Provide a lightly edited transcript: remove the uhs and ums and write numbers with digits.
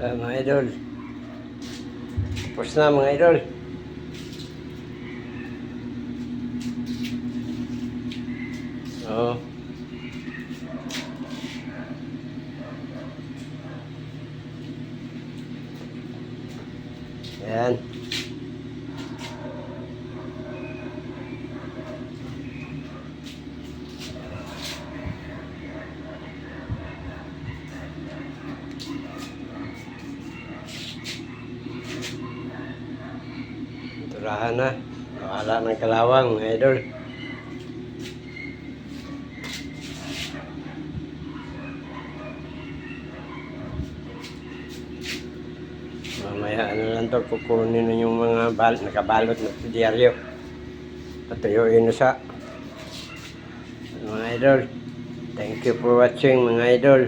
Mga idol, tapos na mga idol. Oo. Ayan. Turahan na. Wala ng kalawang mga idol. Mamaya ano lang to, kukunin na yung mga nakabalot na diaryo. Patuyuin na sa mga idol. Thank you for watching mga idol.